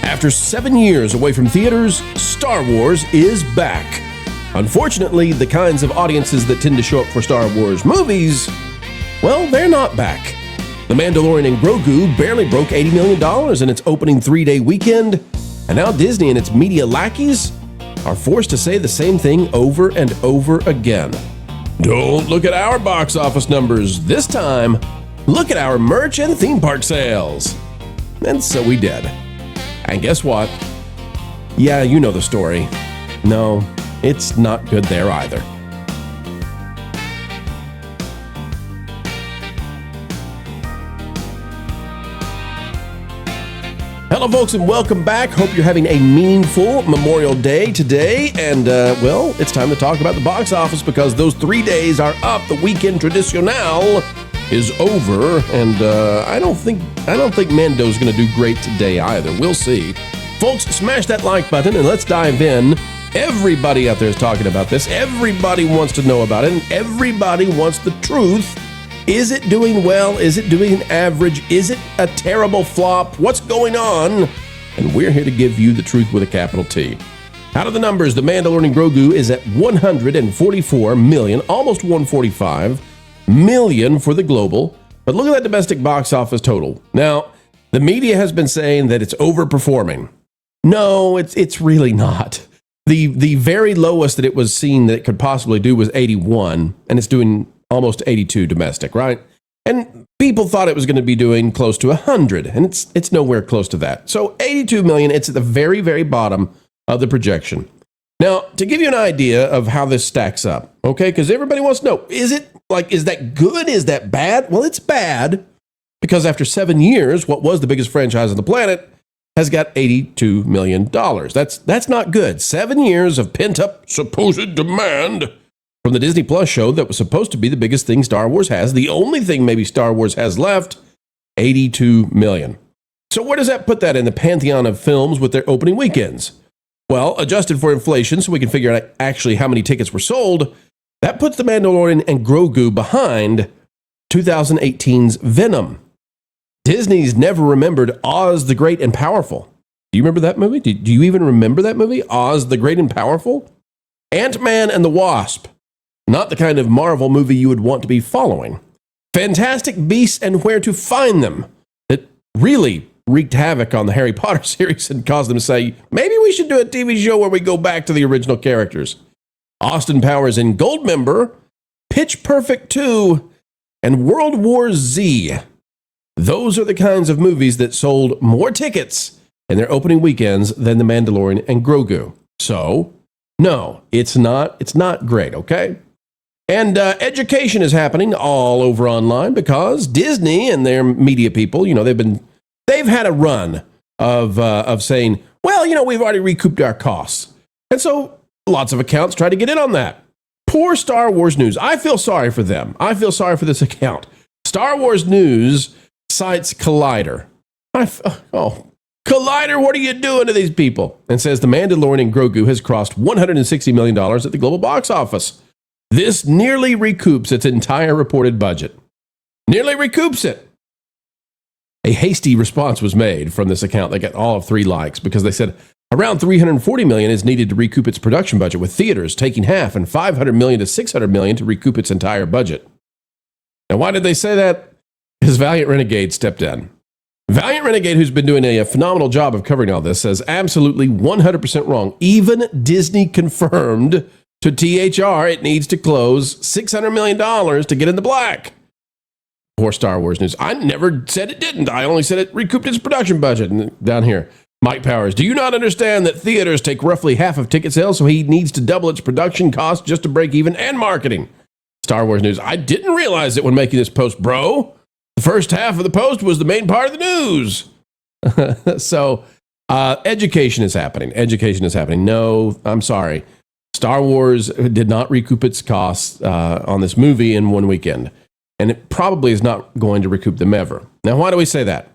After 7 years away from theaters, Star Wars is back. Unfortunately, the kinds of audiences that tend to show up for Star Wars movies, well, they're not back. The Mandalorian and Grogu barely broke $80 million in its opening 3-day weekend, and now Disney and its media lackeys are forced to say the same thing over and over again. Don't look at our box office numbers. This time, look at our merch and theme park sales. And so we did. And guess what? Yeah, you know the story. No, it's not good there either. Hello, folks, and welcome back. Hope you're having a meaningful Memorial Day today. And, well, it's time to talk about the box office because those 3 days are up. The weekend tradicional is over, and I don't think Mando's going to do great today either. We'll see. Folks, smash that like button and let's dive in. Everybody out there is talking about this. Everybody wants to know about it, and everybody wants the truth. Is it doing well? Is it doing average? Is it a terrible flop? What's going on? And we're here to give you the truth with a capital T. Out of the numbers, The Mandalorian and Grogu is at 144 million, almost 145 million for the global. But look at that domestic box office total. Now, the media has been saying that it's overperforming. No, it's really not. The very lowest that it was seen that it could possibly do was 81, and it's doing almost 82 domestic, right? And people thought it was going to be doing close to 100, and it's nowhere close to that. So 82 million, it's at the very, very bottom of the projection. Now, to give you an idea of how this stacks up, okay, because everybody wants to know, is that good? Is that bad? Well, it's bad because after 7 years, what was the biggest franchise on the planet has got $82 million. That's not good. 7 years of pent-up supposed demand from the Disney Plus show that was supposed to be the biggest thing Star Wars has, the only thing maybe Star Wars has left, 82 million. So where does that put that in the pantheon of films with their opening weekends? Well, adjusted for inflation so we can figure out actually how many tickets were sold, that puts The Mandalorian and Grogu behind 2018's Venom. Disney's never remembered Oz the Great and Powerful. Do you remember that movie? Do you even remember that movie, Oz the Great and Powerful? Ant-Man and the Wasp. Not the kind of Marvel movie you would want to be following. Fantastic Beasts and Where to Find Them. It really wreaked havoc on the Harry Potter series and caused them to say, maybe we should do a TV show where we go back to the original characters. Austin Powers and Goldmember, Pitch Perfect 2, and World War Z. Those are the kinds of movies that sold more tickets in their opening weekends than The Mandalorian and Grogu. So, no, it's not great, okay? And education is happening all over online because Disney and their media people, they've had a run of saying, well, we've already recouped our costs. And so lots of accounts try to get in on that. Poor Star Wars News. I feel sorry for them. I feel sorry for this account. Star Wars News cites Collider. Collider, what are you doing to these people? And says The Mandalorian and Grogu has crossed $160 million at the global box office. This nearly recoups its entire reported budget. Nearly recoups it. A hasty response was made from this account. They got all of 3 likes because they said around $340 million is needed to recoup its production budget, with theaters taking half, and $500 million to $600 million to recoup its entire budget. Now, why did they say that? Because Valiant Renegade stepped in. Valiant Renegade, who's been doing a phenomenal job of covering all this, says absolutely 100% wrong. Even Disney confirmed to THR it needs to close $600 million to get in the black. Poor Star Wars News. I never said it didn't. I only said it recouped its production budget. And down here, Mike Powers, do you not understand that theaters take roughly half of ticket sales, so he needs to double its production cost just to break even and marketing? Star Wars News, I didn't realize it when making this post, bro. The first half of the post was the main part of the news. So, education is happening. Education is happening. No, I'm sorry. Star Wars did not recoup its costs on this movie in one weekend. And it probably is not going to recoup them ever. Now, why do we say that?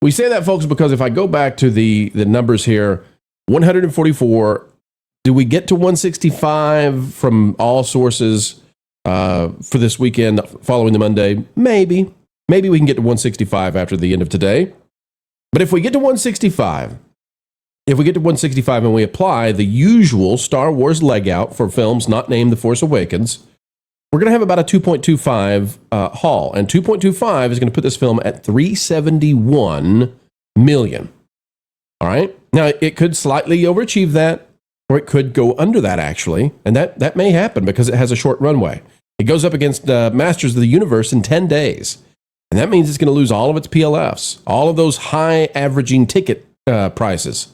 We say that, folks, because if I go back to the numbers here, 144, do we get to 165 from all sources for this weekend following the Monday? Maybe. Maybe we can get to 165 after the end of today. But if we get to 165, if we get to 165 and we apply the usual Star Wars leg out for films not named The Force Awakens, we're going to have about a 2.25 haul. And 2.25 is going to put this film at 371 million. All right. Now, it could slightly overachieve that, or it could go under that, actually. And that may happen because it has a short runway. It goes up against Masters of the Universe in 10 days. And that means it's going to lose all of its PLFs, all of those high averaging ticket prices.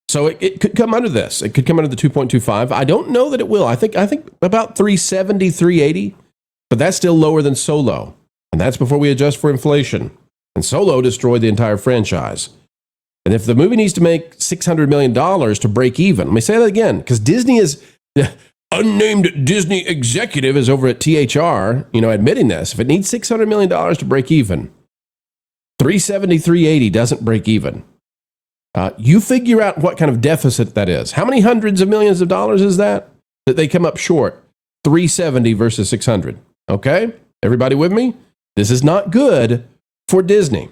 So it could come under this. It could come under the 2.25. I don't know that it will. I think about 370, 380, but that's still lower than Solo. And that's before we adjust for inflation. And Solo destroyed the entire franchise. And if the movie needs to make $600 million to break even, let me say that again, because Disney is, the unnamed Disney executive is over at THR, admitting this. If it needs $600 million to break even, 370, 380 doesn't break even. You figure out what kind of deficit that is. How many hundreds of millions of dollars is that they come up short? 370 versus 600. Okay? Everybody with me? This is not good for Disney.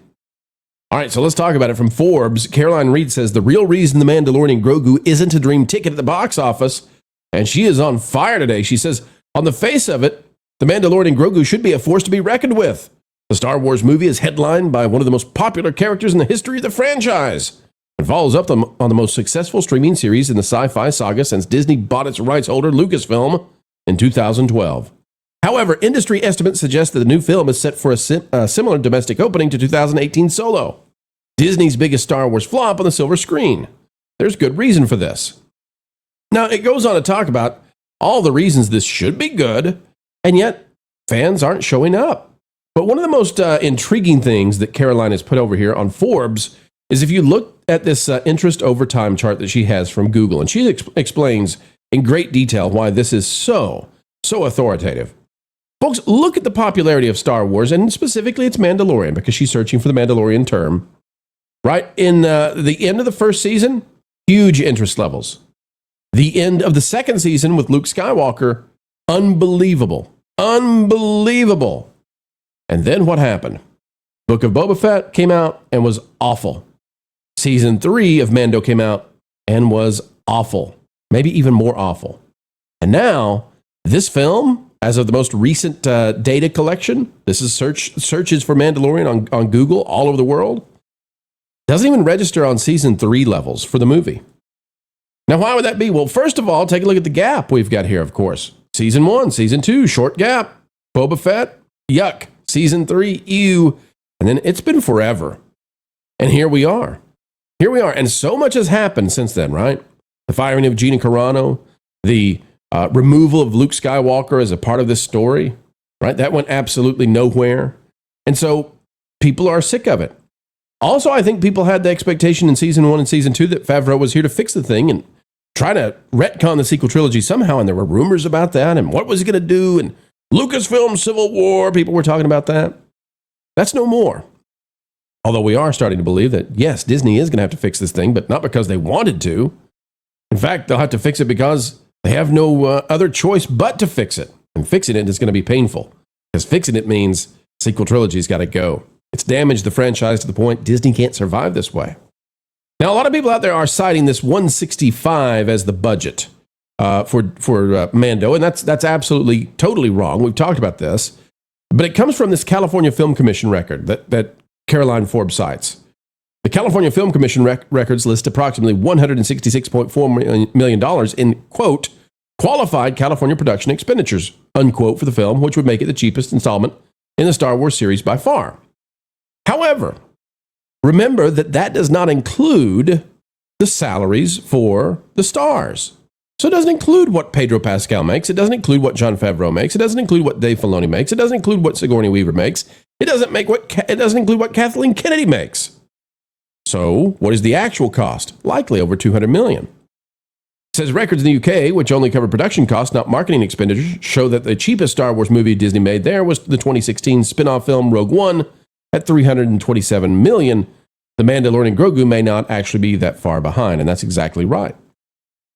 All right, so let's talk about it. From Forbes, Caroline Reed says the real reason The Mandalorian and Grogu isn't a dream ticket at the box office, and she is on fire today. She says, on the face of it, The Mandalorian and Grogu should be a force to be reckoned with. The Star Wars movie is headlined by one of the most popular characters in the history of the franchise. It follows up on the most successful streaming series in the sci-fi saga since Disney bought its rights holder, Lucasfilm, in 2012. However, industry estimates suggest that the new film is set for a similar domestic opening to 2018 Solo, Disney's biggest Star Wars flop on the silver screen. There's good reason for this. Now, it goes on to talk about all the reasons this should be good, and yet fans aren't showing up. But one of the most intriguing things that Caroline has put over here on Forbes is if you look at this interest over time chart that she has from Google, and she explains in great detail why this is so authoritative. Folks, look at the popularity of Star Wars, and specifically it's Mandalorian, because she's searching for the Mandalorian term. Right? In the end of the first season, huge interest levels. The end of the second season with Luke Skywalker, unbelievable. Unbelievable. And then what happened? Book of Boba Fett came out and was awful. Season 3 of Mando came out and was awful. Maybe even more awful. And now, this film, as of the most recent data collection, this is searches for Mandalorian on Google all over the world, doesn't even register on season 3 levels for the movie. Now, why would that be? Well, first of all, take a look at the gap we've got here, of course. Season 1, Season 2, short gap. Boba Fett, yuck. Season 3, ew. And then it's been forever. And here we are. Here we are. And so much has happened since then, right? The firing of Gina Carano, the removal of Luke Skywalker as a part of this story, right? That went absolutely nowhere. And so people are sick of it. Also, I think people had the expectation in season 1 and season 2 that Favreau was here to fix the thing and try to retcon the sequel trilogy somehow. And there were rumors about that. And what was he going to do? And Lucasfilm Civil War, people were talking about that. That's no more. Although we are starting to believe that, yes, Disney is going to have to fix this thing, but not because they wanted to. In fact, they'll have to fix it because they have no other choice but to fix it. And fixing it is going to be painful. Because fixing it means sequel trilogy's got to go. It's damaged the franchise to the point Disney can't survive this way. Now, a lot of people out there are citing this 165 as the budget for Mando, and that's absolutely, totally wrong. We've talked about this. But it comes from this California Film Commission record that Caroline Forbes cites. The California Film Commission records list approximately $166.4 million in, quote, qualified California production expenditures, unquote, for the film, which would make it the cheapest installment in the Star Wars series by far. However, remember that does not include the salaries for the stars. So it doesn't include what Pedro Pascal makes. It doesn't include what Jon Favreau makes. It doesn't include what Dave Filoni makes. It doesn't include what Sigourney Weaver makes. It doesn't include what Kathleen Kennedy makes. So what is the actual cost? Likely over $200 million. It says records in the UK, which only cover production costs, not marketing expenditures, show that the cheapest Star Wars movie Disney made there was the 2016 spin-off film Rogue One at $327 million. The Mandalorian and Grogu may not actually be that far behind, and that's exactly right.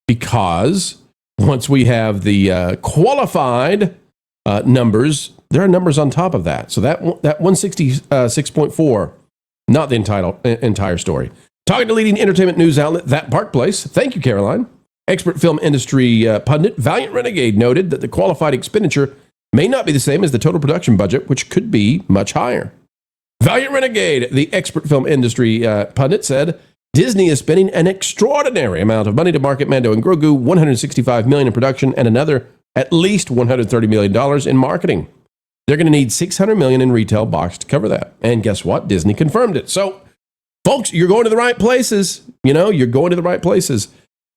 Because once we have the qualified numbers, there are numbers on top of that. So that 166.4, not the entire story. Talking to leading entertainment news outlet That Park Place, thank you, Caroline. Expert film industry pundit Valiant Renegade noted that the qualified expenditure may not be the same as the total production budget, which could be much higher. Valiant Renegade, the expert film industry pundit, said Disney is spending an extraordinary amount of money to market Mando and Grogu, $165 million in production, and another at least $130 million in marketing. They're going to need $600 million in retail box to cover that. And guess what? Disney confirmed it. So, folks, you're going to the right places. You know, you're going to the right places.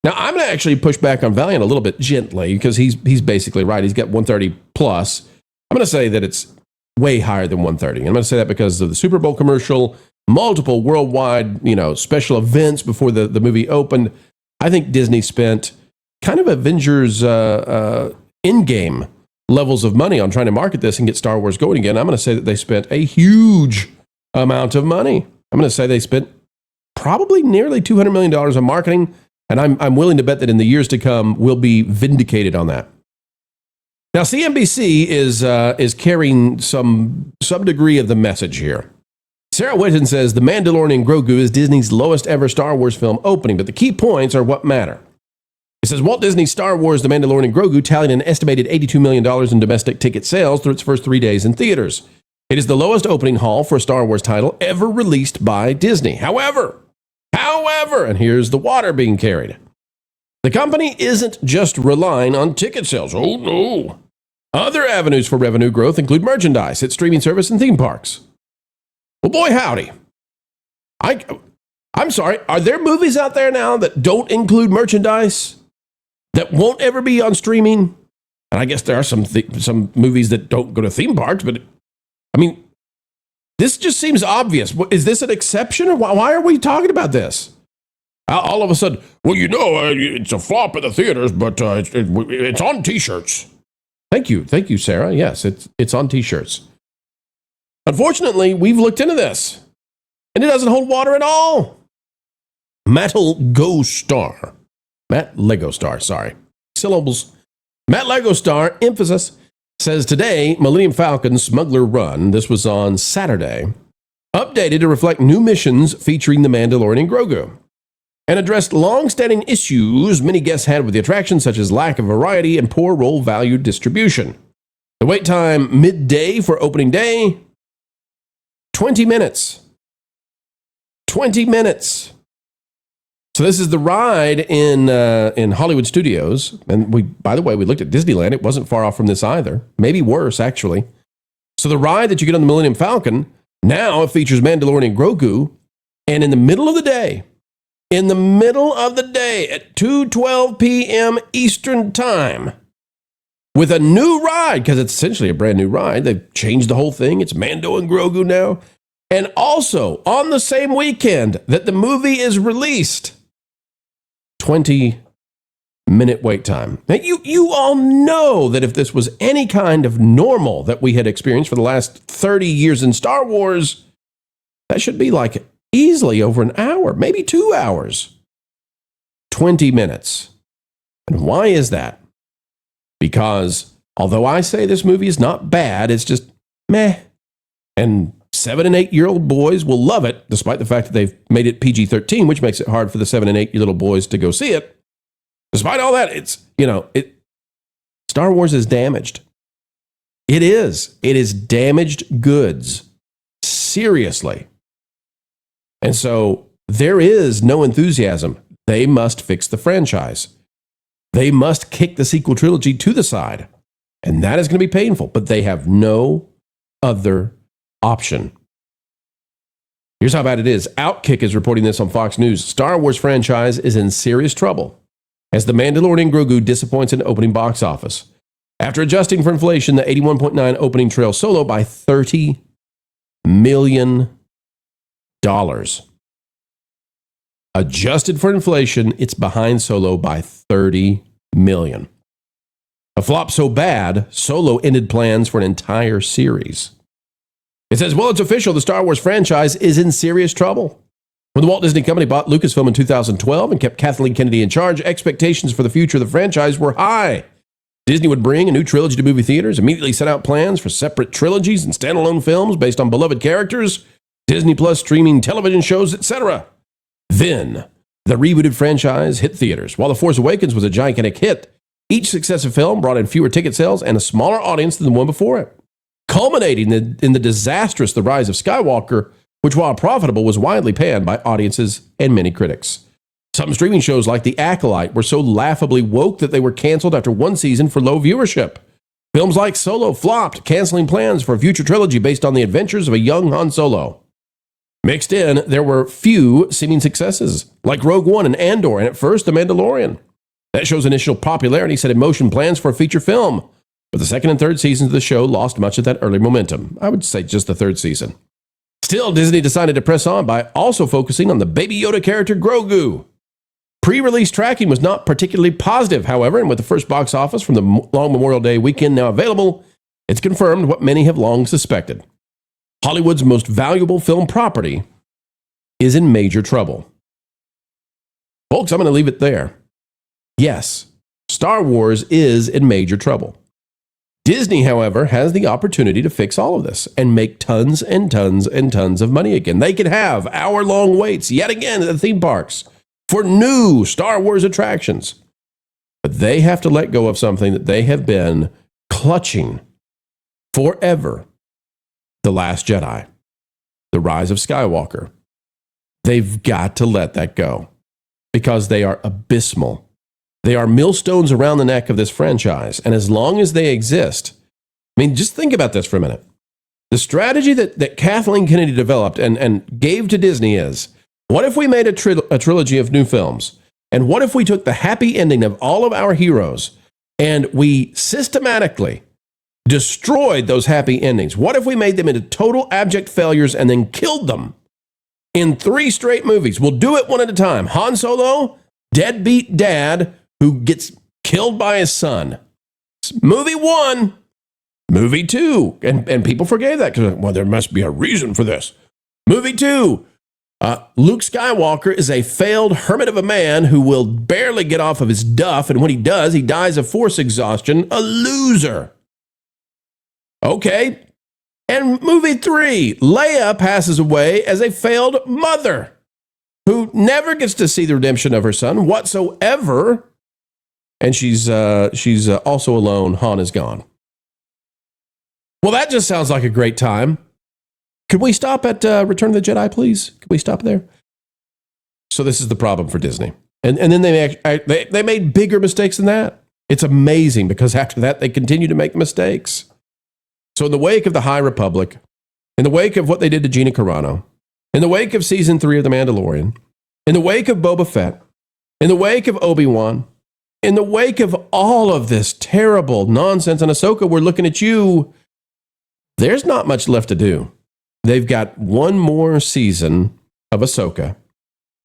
Now, I'm going to actually push back on Valiant a little bit gently because he's basically right. He's got 130 plus. I'm going to say that it's way higher than 130. I'm going to say that because of the Super Bowl commercial, multiple worldwide, special events before the movie opened. I think Disney spent kind of Avengers in-game levels of money on trying to market this and get Star Wars going again. I'm going to say that they spent a huge amount of money. I'm going to say they spent probably nearly $200 million on marketing, and I'm willing to bet that in the years to come, we'll be vindicated on that. Now, CNBC is carrying some degree of the message here. Sarah Whitten says The Mandalorian and Grogu is Disney's lowest ever Star Wars film opening, but the key points are what matter. It says Walt Disney's Star Wars The Mandalorian and Grogu tallied an estimated $82 million in domestic ticket sales through its first 3 days in theaters. It is the lowest opening haul for a Star Wars title ever released by Disney. However, and here's the water being carried. The company isn't just relying on ticket sales. Oh, no. Other avenues for revenue growth include merchandise, its streaming service, and theme parks. Well, boy, howdy. I'm sorry, are there movies out there now that don't include merchandise, that won't ever be on streaming? And I guess there are some movies that don't go to theme parks, but I mean, this just seems obvious. Is this an exception, or why are we talking about this? All of a sudden, well, it's a flop in the theaters, but it's on T-shirts. Thank you, Sarah. Yes, it's on T-shirts. Unfortunately, we've looked into this, and it doesn't hold water at all. Matt Legostar, sorry. Syllables. Matt Legostar, emphasis, says today, Millennium Falcon Smuggler Run, this was on Saturday, updated to reflect new missions featuring the Mandalorian and Grogu, and addressed long-standing issues many guests had with the attraction, such as lack of variety and poor role value distribution. The wait time midday for opening day, 20 minutes. 20 minutes. So this is the ride in Hollywood Studios. And by the way, we looked at Disneyland. It wasn't far off from this either. Maybe worse, actually. So the ride that you get on the Millennium Falcon, now it features Mandalorian and Grogu. And in the middle of the day at 2:12 p.m. Eastern Time, with a new ride, because it's essentially a brand new ride. They've changed the whole thing. It's Mando and Grogu now. And also, on the same weekend that the movie is released, 20-minute wait time. Now, you all know that if this was any kind of normal that we had experienced for the last 30 years in Star Wars, that should be like easily over an hour, maybe 2 hours. 20 minutes. And why is that? Because although I say this movie is not bad, it's just meh. And 7 and 8-year-old boys will love it, despite the fact that they've made it PG-13, which makes it hard for the 7 and 8-year-old boys to go see it. Despite all that, Star Wars is damaged. It is. It is damaged goods. Seriously. And so there is no enthusiasm. They must fix the franchise. They must kick the sequel trilogy to the side. And that is going to be painful, but they have no other option. Here's how bad it is. Outkick is reporting this on Fox News. Star Wars franchise is in serious trouble as The Mandalorian and Grogu disappoints in opening box office. After adjusting for inflation, the 81.9 opening trails Solo by $30 million. Adjusted for inflation, it's behind Solo by $30 million. A flop so bad, Solo ended plans for an entire series. It says, well, it's official. The Star Wars franchise is in serious trouble. When the Walt Disney Company bought Lucasfilm in 2012 and kept Kathleen Kennedy in charge, expectations for the future of the franchise were high. Disney would bring a new trilogy to movie theaters, immediately set out plans for separate trilogies and standalone films based on beloved characters, Disney Plus streaming television shows, etc. Then, the rebooted franchise hit theaters. While The Force Awakens was a gigantic hit, each successive film brought in fewer ticket sales and a smaller audience than the one before it, culminating in the disastrous The Rise of Skywalker, which, while profitable, was widely panned by audiences and many critics. Some streaming shows like The Acolyte were so laughably woke that they were canceled after one season for low viewership. Films like Solo flopped, canceling plans for a future trilogy based on the adventures of a young Han Solo. Mixed in, there were few seeming successes, like Rogue One and Andor, and at first, The Mandalorian. That show's initial popularity set in motion plans for a feature film, but the second and third seasons of the show lost much of that early momentum. I would say just the third season. Still, Disney decided to press on by also focusing on the Baby Yoda character Grogu. Pre-release tracking was not particularly positive, however, and with the first box office from the long Memorial Day weekend now available, it's confirmed what many have long suspected. Hollywood's most valuable film property is in major trouble. Folks, I'm going to leave it there. Yes, Star Wars is in major trouble. Disney, however, has the opportunity to fix all of this and make tons and tons and tons of money again. They could have hour-long waits yet again at the theme parks for new Star Wars attractions. But they have to let go of something that they have been clutching forever. The Last Jedi, The Rise of Skywalker. They've got to let that go because they are abysmal. They are millstones around the neck of this franchise. And as long as they exist, I mean, just think about this for a minute. The strategy that Kathleen Kennedy developed and gave to Disney is, what if we made a trilogy of new films? And what if we took the happy ending of all of our heroes and we systematically destroyed those happy endings? What if we made them into total abject failures and then killed them in 3 straight movies? We'll do it one at a time. Han Solo, deadbeat dad who gets killed by his son. Movie 1, movie 2, and people forgave that because, well, there must be a reason for this. Movie 2, Luke Skywalker is a failed hermit of a man who will barely get off of his duff, and when he does, he dies of force exhaustion, a loser. Okay. And movie 3, Leia passes away as a failed mother who never gets to see the redemption of her son whatsoever. And she's also alone. Han is gone. Well, that just sounds like a great time. Could we stop at Return of the Jedi, please? Could we stop there? So this is the problem for Disney. And then they made bigger mistakes than that. It's amazing because after that, they continue to make mistakes. So in the wake of the High Republic, in the wake of what they did to Gina Carano, in the wake of season 3 of The Mandalorian, in the wake of Boba Fett, in the wake of Obi-Wan, in the wake of all of this terrible nonsense on Ahsoka, we're looking at you. There's not much left to do. They've got one more season of Ahsoka,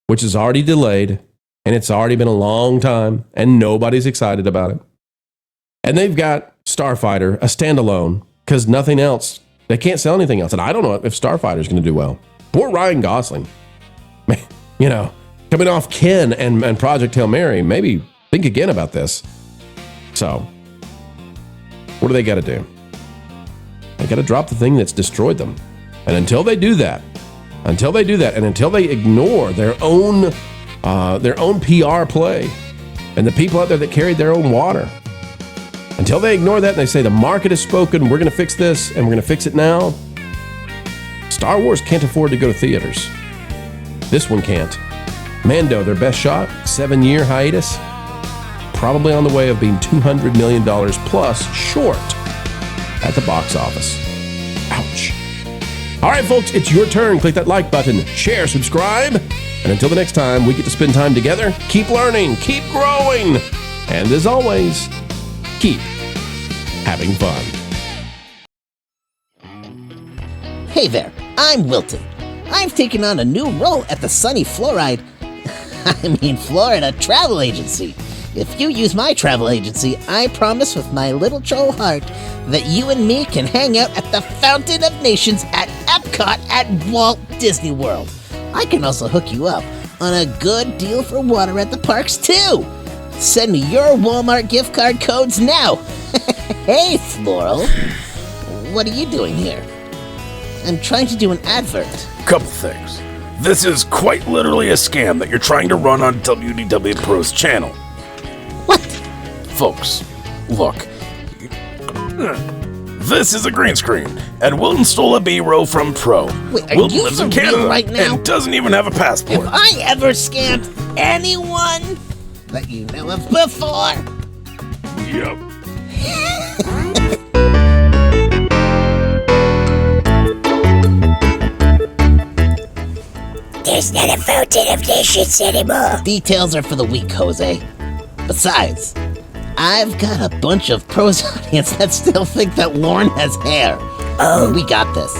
which is already delayed, and it's already been a long time, and nobody's excited about it. And they've got Starfighter, a standalone, because nothing else, they can't sell anything else. And I don't know if Starfighter's going to do well. Poor Ryan Gosling. You know, coming off Ken and Project Hail Mary, maybe think again about this. So, what do they got to do? They got to drop the thing that's destroyed them. And until they do that, and until they ignore their own PR play and the people out there that carried their own water, until they ignore that and they say the market has spoken, we're going to fix this and we're going to fix it now, Star Wars can't afford to go to theaters. This one can't. Mando, their best shot, 7-year hiatus, probably on the way of being $200 million plus short at the box office. Ouch. All right, folks, it's your turn. Click that like button, share, subscribe. And until the next time we get to spend time together, keep learning, keep growing. And as always, keep having fun. Hey there, I'm Wilton. I've taken on a new role at the sunny Florida travel agency. If you use my travel agency, I promise with my little troll heart that you and me can hang out at the Fountain of Nations at Epcot at Walt Disney World. I can also hook you up on a good deal for water at the parks too. Send me your Walmart gift card codes now. Hey, Floral. What are you doing here? I'm trying to do an advert. Couple things. This is quite literally a scam that you're trying to run on WDW Pro's channel. What? Folks, look. This is a green screen, and Wilton stole a B-roll from Pro. Wait, are Wilton you lives for in real Canada right now? and doesn't even have a Have passport. I ever scammed anyone that you know of before? Yep. There's not a fountain of nations anymore. Details are for the weak, Jose. Besides, I've got a bunch of pros audience that still think that Lauren has hair. Oh, we got this.